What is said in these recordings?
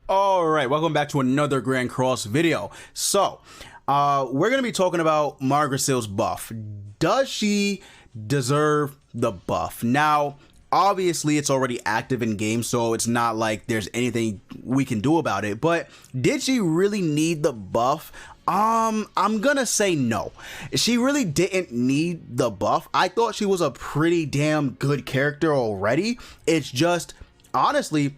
Alright, welcome back to another Grand Cross video. So, we're going to be talking about Margaret's buff. Does she deserve the buff? Now, obviously it's already active in game, so it's not like there's anything we can do about it, but did she really need the buff? I'm gonna say no. She really didn't need the buff. I thought she was a pretty damn good character already. It's just, honestly,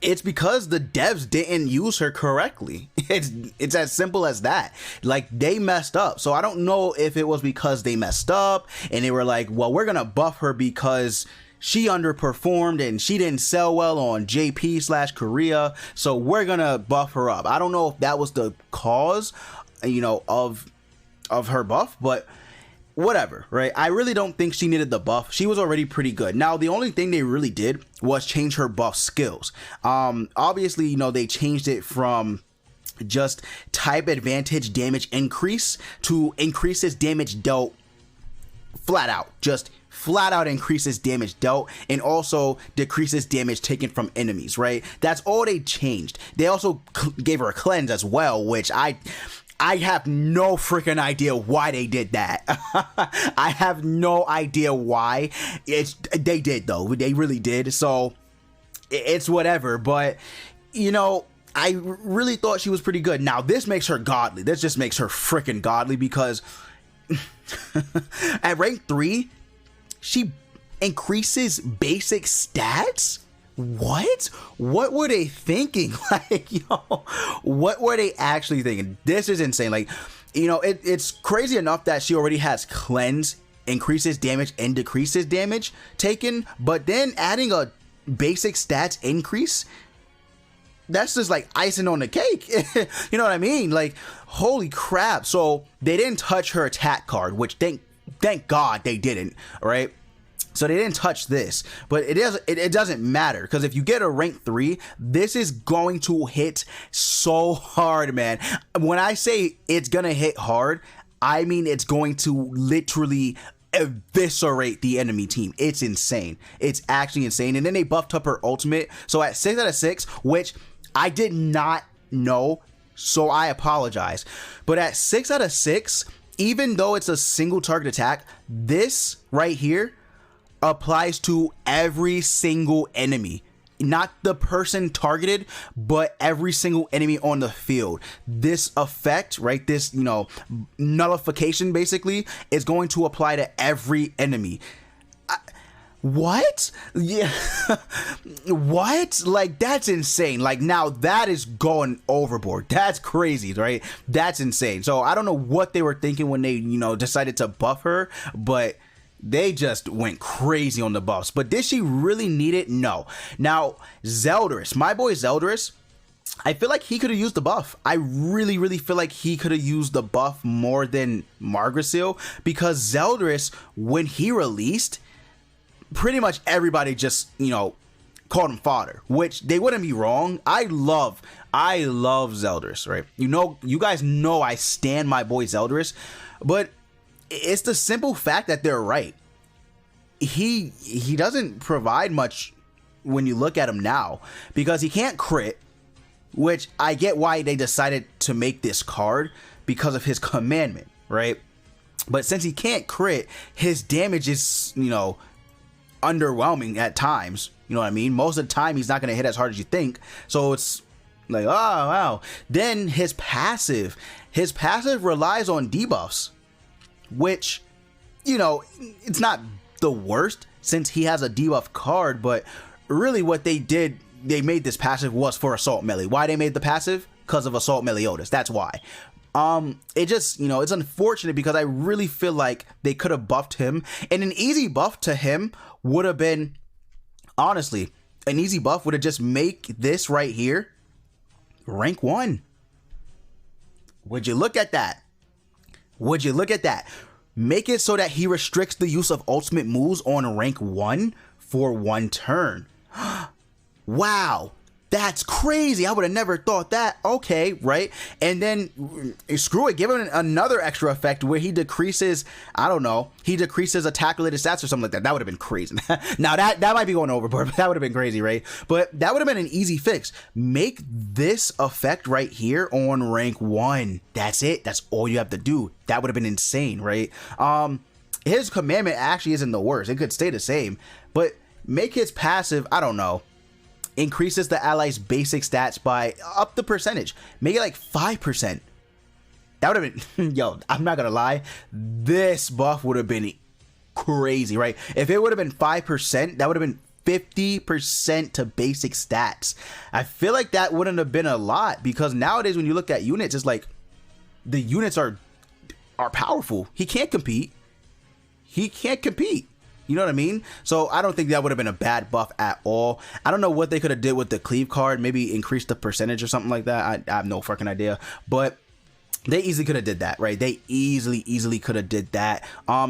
it's because the devs didn't use her correctly. It's as simple as that. Like, they messed up. So I don't know if it was because they messed up and they were like, well, we're gonna buff her because she underperformed and she didn't sell well on JP/Korea, so we're gonna buff her up. I don't know if that was the cause, you know, of her buff, but whatever, right? I really don't think she needed the buff. She was already pretty good. Now, the only thing they really did was change her buff skills. Obviously, you know, they changed it from just type advantage damage increase to increases damage dealt flat out. Just flat out increases damage dealt and also decreases damage taken from enemies, right? That's all they changed. They also gave her a cleanse as well, which I have no freaking idea why they did that. I have no idea why. They did though. They really did. So it's whatever. But you know, I really thought she was pretty good. Now this makes her godly. This just makes her freaking godly because at rank 3, she increases basic stats. What were they thinking? Like, yo, what were they actually thinking? This is insane. Like, you know, it's crazy enough that she already has cleanse, increases damage and decreases damage taken, but then adding a basic stats increase, that's just like icing on the cake. You know what I mean? Like, holy crap. So they didn't touch her attack card, which thank God they didn't, right? So they didn't touch this, but it doesn't matter, because if you get a rank 3, this is going to hit so hard, man. When I say it's gonna hit hard, I mean it's going to literally eviscerate the enemy team. It's insane. It's actually insane. And then they buffed up her ultimate. So at 6 out of 6, which I did not know, so I apologize. But at 6 out of 6, even though it's a single target attack, this right here applies to every single enemy, not the person targeted, but every single enemy on the field. This effect, right, this, you know, nullification basically is going to apply to every enemy. What? Yeah. What? Like, that's insane. Like, now that is going overboard. That's crazy, right? That's insane. So I don't know what they were thinking when they, you know, decided to buff her, but they just went crazy on the buffs. But did she really need it? No. Now, Zeldris, my boy Zeldris, I feel like he could have used the buff. I really feel like he could have used the buff more than Margaret's, because Zeldris, when he released, pretty much everybody just, you know, called him fodder, which they wouldn't be wrong. I love Zeldris, right? You know, you guys know I stan my boy Zeldris, but it's the simple fact that they're right. He doesn't provide much when you look at him now, because he can't crit, which I get why they decided to make this card, because of his commandment, right? But since he can't crit, his damage is, you know, underwhelming at times. You know what I mean? Most of the time he's not going to hit as hard as you think. So it's like, oh wow. Then his passive relies on debuffs, which, you know, it's not the worst since he has a debuff card, but really what they did, they made this passive was for Assault Melee. Why they made the passive? Because of Assault Meliodas. That's why. It just, you know, it's unfortunate because I really feel like they could have buffed him, and an easy buff to him would have been, honestly, an easy buff would have just make this right here rank 1. Would you look at that? Would you look at that? Make it so that he restricts the use of ultimate moves on rank 1 for 1 turn. Wow. That's crazy. I would have never thought that. Okay, right? And then, screw it, give him another extra effect where he decreases, I don't know, he decreases attack-related stats or something like that. That would have been crazy. Now, that might be going overboard, but that would have been crazy, right? But that would have been an easy fix. Make this effect right here on rank 1. That's it. That's all you have to do. That would have been insane, right? His commandment actually isn't the worst. It could stay the same, but make his passive, I don't know, increases the ally's basic stats by up the percentage. Make it like 5%. That would have been, yo, I'm not gonna lie, this buff would have been crazy, right? If it would have been 5%, that would have been 50% to basic stats. I feel like that wouldn't have been a lot, because nowadays when you look at units, it's like the units are powerful. He can't compete. He can't compete. You know what I mean? So I don't think that would have been a bad buff at all. I don't know what they could have did with the cleave card. Maybe increase the percentage or something like that. I have no fucking idea. But they easily could have did that, right? They easily could have did that.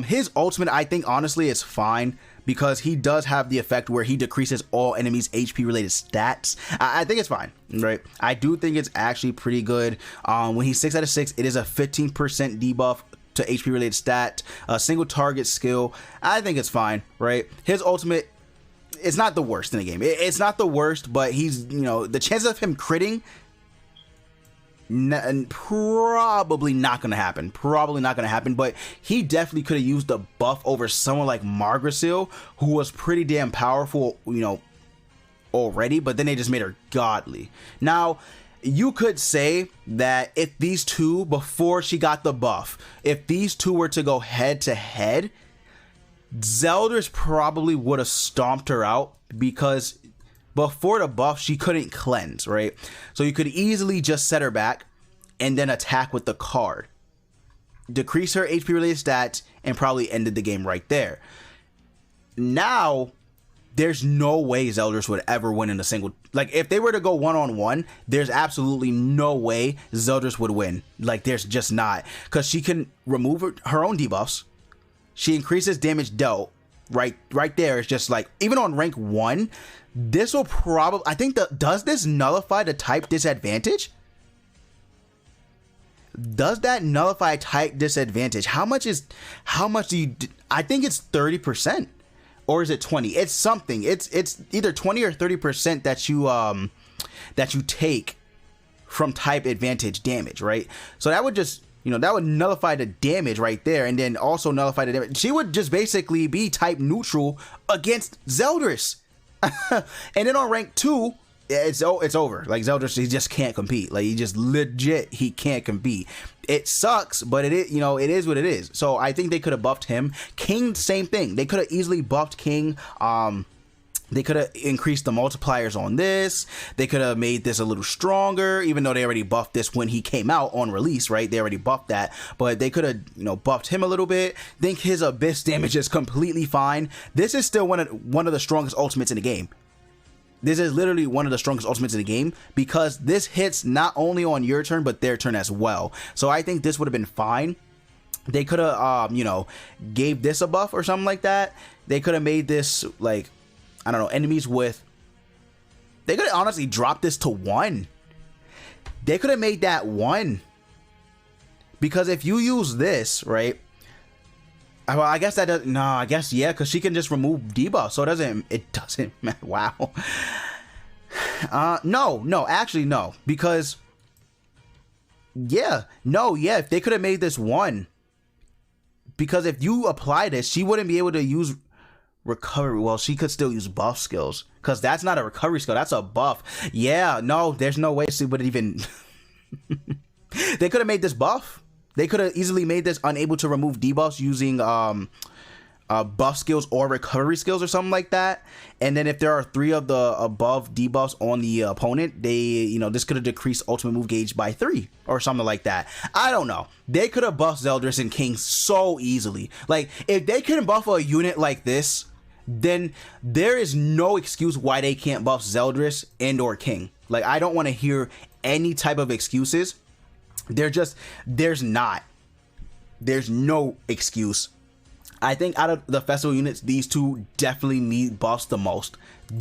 His ultimate, I think, honestly, is fine, because he does have the effect where he decreases all enemies' HP related stats. I think it's fine, right? I do think it's actually pretty good. When he's 6 out of 6, it is a 15% debuff to HP related stat, a single target skill. I think it's fine, right? His ultimate, it's not the worst in the game. It's not the worst, but he's, you know, the chances of him critting, probably not gonna happen. Probably not gonna happen. But he definitely could have used the buff over someone like Margrasil, who was pretty damn powerful, you know, already. But then they just made her godly. Now, you could say that if these two, before she got the buff, if these two were to go head to head, Zeldris probably would have stomped her out, because before the buff, she couldn't cleanse, right? So you could easily just set her back and then attack with the card, decrease her HP related stats, and probably ended the game right there. Now, there's no way Zeldris would ever win in a single, like if they were to go one-on-one, there's absolutely no way Zeldris would win. Like there's just not, because she can remove her own debuffs. She increases damage dealt. Right there. It's just like, even on rank 1, this will probably, I think, does this nullify the type disadvantage? Does that nullify type disadvantage? How much do you, I think it's 30%. Or is it 20? It's something. It's either 20 or 30% that you take from type advantage damage, right? So that would just, you know, that would nullify the damage right there, and then also nullify the damage. She would just basically be type neutral against Zeldris. And then on rank 2, it's over. Like Zeldris, he just can't compete. Like he just legit, he can't compete. It sucks, but it is, you know, it is what it is. So I think they could have buffed him. King, same thing. They could have easily buffed King. They could have increased the multipliers on this. They could have made this a little stronger, even though they already buffed this when he came out on release, right? They already buffed that, but they could have, you know, buffed him a little bit. Think his abyss damage is completely fine. This is still one of the strongest ultimates in the game. This is literally one of the strongest ultimates in the game, because this hits not only on your turn, but their turn as well. So I think this would have been fine. They could have, you know, gave this a buff or something like that. They could have made this, like, I don't know, enemies with, they could have honestly dropped this to 1. They could have made that 1. Because if you use this, right? Well, I guess that doesn't, no, I guess, yeah, because she can just remove debuff, so it doesn't matter. Wow. No, actually, no, because, yeah, if they could have made this 1, because if you apply this, she wouldn't be able to use recovery. Well, she could still use buff skills, because that's not a recovery skill, that's a buff. Yeah, no, there's no way she would even, they could have made this buff. They could have easily made this unable to remove debuffs using buff skills or recovery skills or something like that. And then if there are 3 of the above debuffs on the opponent, they, you know, this could have decreased ultimate move gauge by 3 or something like that. I don't know. They could have buffed Zeldris and King so easily. Like, if they couldn't buff a unit like this, then there is no excuse why they can't buff Zeldris and or King. Like, I don't want to hear any type of excuses. There's no excuse. I think out of the festival units, these two definitely need buffs the most.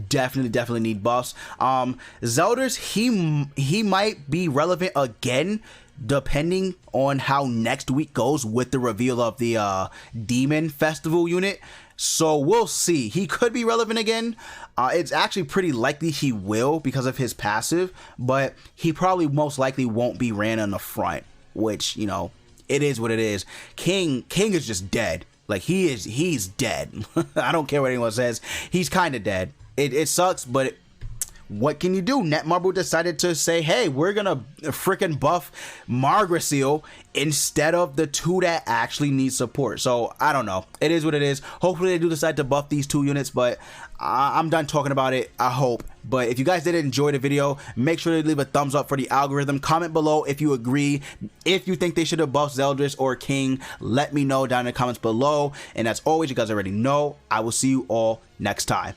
Definitely need buffs. Zeldris, he might be relevant again depending on how next week goes with the reveal of the demon festival unit. So we'll see. He could be relevant again. It's actually pretty likely he will because of his passive, but he probably most likely won't be ran on the front, which, you know, it is what it is. King is just dead. Like, he's dead. I don't care what anyone says. He's kind of dead. It sucks, but what can you do? Netmarble decided to say, hey, we're gonna freaking buff Margrasil instead of the two that actually need support. So I don't know. It is what it is. Hopefully they do decide to buff these two units, but I'm done talking about it, I hope. But if you guys did enjoy the video, make sure to leave a thumbs up for the algorithm. Comment below if you agree. If you think they should have buffed Zeldris or King, let me know down in the comments below. And as always, you guys already know, I will see you all next time.